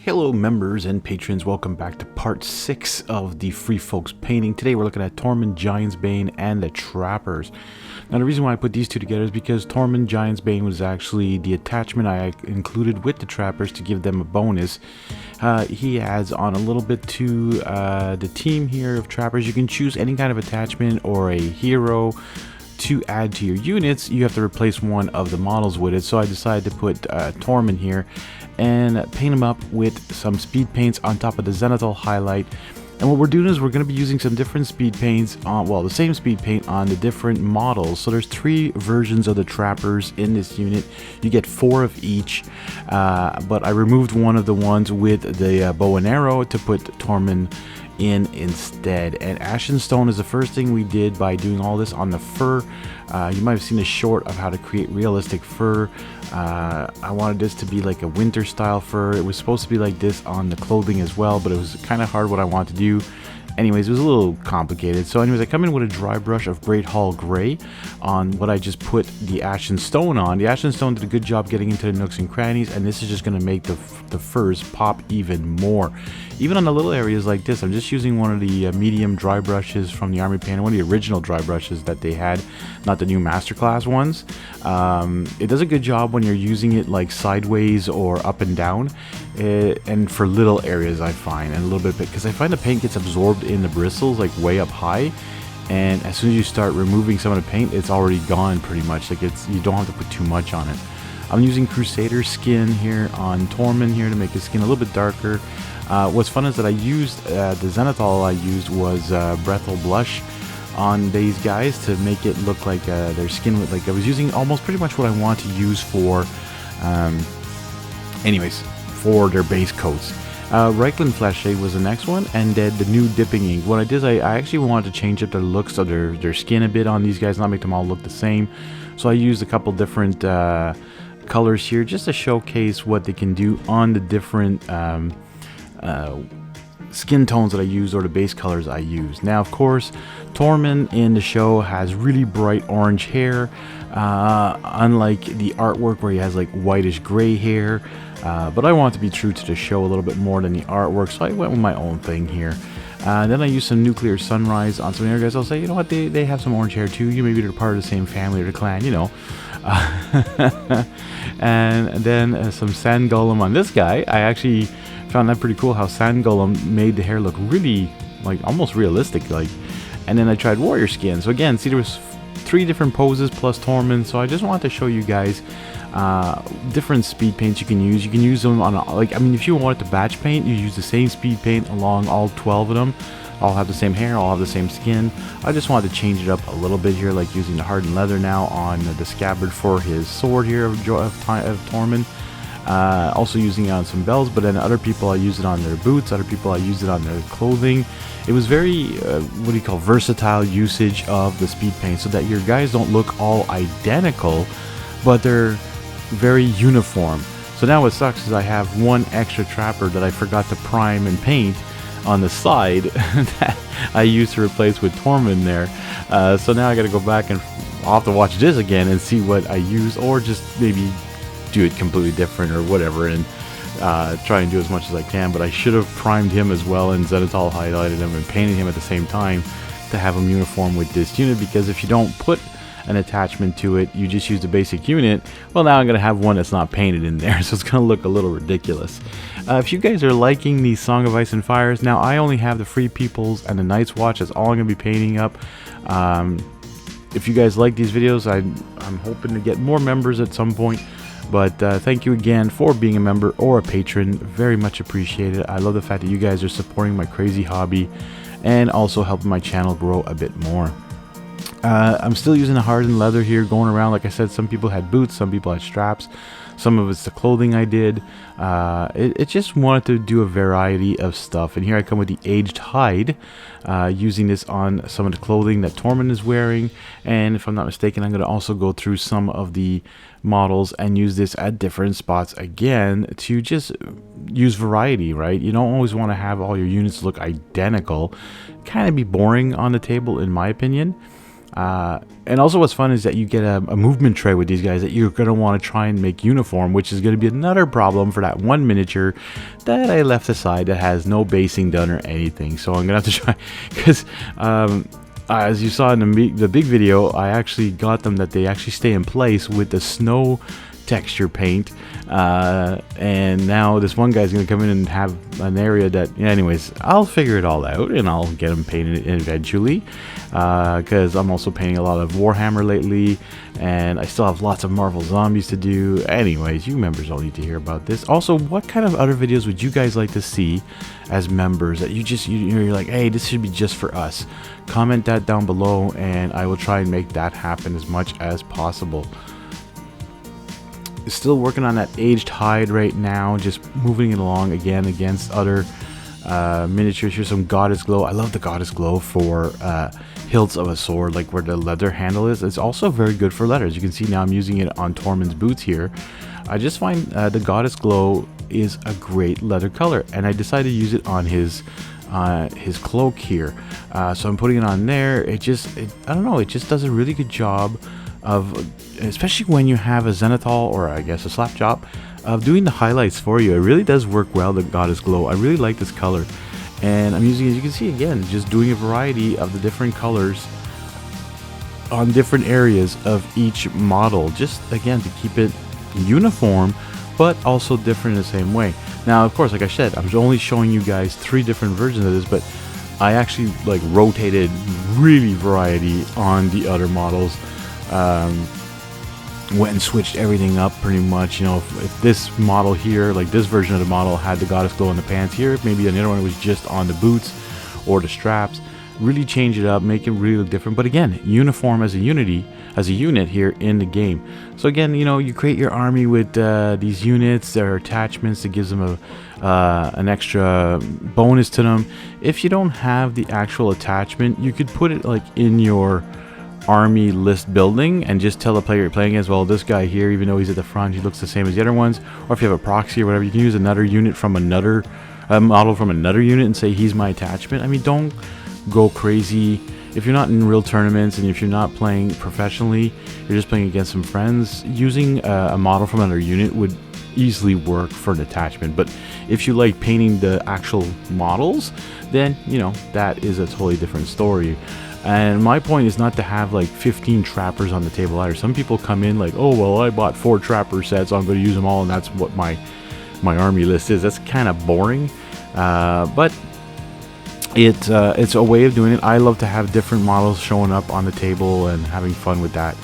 Hello members and patrons, welcome back to part 6 of the Free Folks painting. Today we're looking at Tormund, Giant's Bane, and the Trappers. Now the reason why I put these two together is because Tormund, Giant's Bane was actually the attachment I included with the Trappers to give them a bonus. He adds on a little bit to the team here of Trappers. You can choose any kind of attachment or a hero to add to your units. You have to replace one of the models with it, so I decided to put Tormund here and paint him up with some speed paints on top of the zenithal highlight. And what we're doing is we're going to be using some different speed paints on, well, the same speed paint on the different models. So there's 3 versions of the Trappers in this unit. You get 4 of each, but I removed one of the ones with the bow and arrow to put Tormund in instead. And Ashen Stone is the first thing we did by doing all this on the fur. You might have seen a short of how to create realistic fur. I wanted this to be like a winter style fur. It was supposed to be like this on the clothing as well, but it was kind of hard what I wanted to do. Anyways, it was a little complicated. So anyways, I come in with a dry brush of Great Hall Gray on what I just put the Ashen Stone on. The Ashen Stone did a good job getting into the nooks and crannies, and this is just going to make the furs pop even more. Even on the little areas like this, I'm just using one of the medium dry brushes from the Army Painter, one of the original dry brushes that they had, not the new Masterclass ones. It does a good job when you're using it like sideways or up and down, and for little areas I find, and a little bit, because I find the paint gets absorbed in the bristles like way up high, and as soon as you start removing some of the paint, it's already gone pretty much. Like you don't have to put too much on it. I'm using Crusader skin here on Tormund here to make his skin a little bit darker. What's fun is that I used the zenithal I used was Brethel Blush on these guys to make it look like their skin would, like I was using almost pretty much what I want to use for anyways, for their base coats. Reichland Flash Shade was the next one, and then the new dipping ink. What I did is I actually wanted to change up the looks of their skin a bit on these guys, not make them all look the same. So I used a couple different colors here just to showcase what they can do on the different skin tones that I use, or the base colors I use. Now of course Tormund in the show has really bright orange hair, unlike the artwork where he has like whitish gray hair, but I want to be true to the show a little bit more than the artwork, so I went with my own thing here. Then I used some Nuclear Sunrise on some of the other guys. I'll say, you know what, they have some orange hair too. Maybe they're part of the same family or the clan, you know. And then some Sand Golem on this guy. I actually found that pretty cool how Sand Golem made the hair look really, like, almost realistic, like. And then I tried Warrior Skin. So again, see, there was 3 different poses plus Tormund. So I just wanted to show you guys different speed paints you can use. You can use them on like, I mean, if you wanted to batch paint, you use the same speed paint along all 12 of them. All have the same hair, all have the same skin. I just wanted to change it up a little bit here, like using the hardened leather now on the scabbard for his sword here of Tormund. Also using it on some bells, but then other people I use it on their boots, other people I use it on their clothing. It was very, what do you call, versatile usage of the speed paint, so that your guys don't look all identical, but they're very uniform. So now what sucks is I have one extra trapper that I forgot to prime and paint on the side that I used to replace with Tormund there. So now I gotta go back and I'll have to watch this again and see what I use, or just maybe do it completely different or whatever, and try and do as much as I can. But I should have primed him as well and zenithal highlighted him and painted him at the same time to have him uniform with this unit, because if you don't put an attachment to it, you just use the basic unit, well, now I'm gonna have one that's not painted in there, so it's gonna look a little ridiculous. If you guys are liking the Song of Ice and Fires, now I only have the Free Peoples and the Night's Watch. That's all I'm gonna be painting up. If you guys like these videos, I'm hoping to get more members at some point. But thank you again for being a member or a patron. Very much appreciated. I love the fact that you guys are supporting my crazy hobby and also helping my channel grow a bit more. I'm still using the hardened leather here, going around. Like I said, some people had boots, some people had straps, some of it's the clothing I did. It just wanted to do a variety of stuff, and here I come with the aged hide, using this on some of the clothing that Tormund is wearing. And if I'm not mistaken, I'm going to also go through some of the models and use this at different spots again to just use variety, right? You don't always want to have all your units look identical. Kind of be boring on the table, in my opinion. And also what's fun is that you get a movement tray with these guys that you're going to want to try and make uniform, which is going to be another problem for that one miniature that I left aside that has no basing done or anything. So I'm going to have to try, because as you saw in the big video, I actually got them that they actually stay in place with the snow texture paint, and now this one guy's gonna come in and have an area that, anyways, I'll figure it all out and I'll get him painted eventually, because I'm also painting a lot of Warhammer lately, and I still have lots of Marvel Zombies to do. Anyways, you members all need to hear about this. Also, what kind of other videos would you guys like to see as members that you're like, hey, this should be just for us? Comment that down below and I will try and make that happen as much as possible. Still working on that aged hide right now, just moving it along again against other miniatures. Here's some goddess glow. I love the goddess glow for hilts of a sword, like where the leather handle is. It's also very good for leather. As you can see now, I'm using it on Tormund's boots here. I just find the goddess glow is a great leather color, and I decided to use it on his cloak here. So I'm putting it on there. I don't know, it just does a really good job of, especially when you have a zenithal or I guess a slapjaw, of doing the highlights for you. It really does work well, the goddess glow. I really like this color, and I'm using, as you can see, again, just doing a variety of the different colors on different areas of each model, just again to keep it uniform but also different in the same way. Now, of course, like I said, I'm only showing you guys 3 different versions of this, but I actually like rotated really variety on the other models. Went and switched everything up pretty much. You know, if this model here, like this version of the model, had the goddess glow in the pants here, maybe another one was just on the boots or the straps. Really change it up, make it really look different, but again, uniform as a unit here in the game. So again, you know, you create your army with these units, their attachments, that gives them an extra bonus to them. If you don't have the actual attachment, you could put it like in your army list building and just tell the player you're playing as, well, this guy here, even though he's at the front, he looks the same as the other ones. Or if you have a proxy or whatever, you can use another unit from another model from another unit and say he's my attachment. I mean, don't go crazy. If you're not in real tournaments and if you're not playing professionally, you're just playing against some friends, using a model from another unit would easily work for an attachment. But if you like painting the actual models, then, you know, that is a totally different story. And my point is not to have like 15 trappers on the table either. Some people come in like, oh, well, I bought 4 trapper sets, so I'm going to use them all, and that's what my army list is. That's kind of boring, but it's a way of doing it. I love to have different models showing up on the table and having fun with that.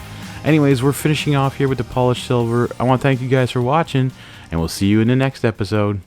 Anyways, we're finishing off here with the polished silver. I want to thank you guys for watching, and we'll see you in the next episode.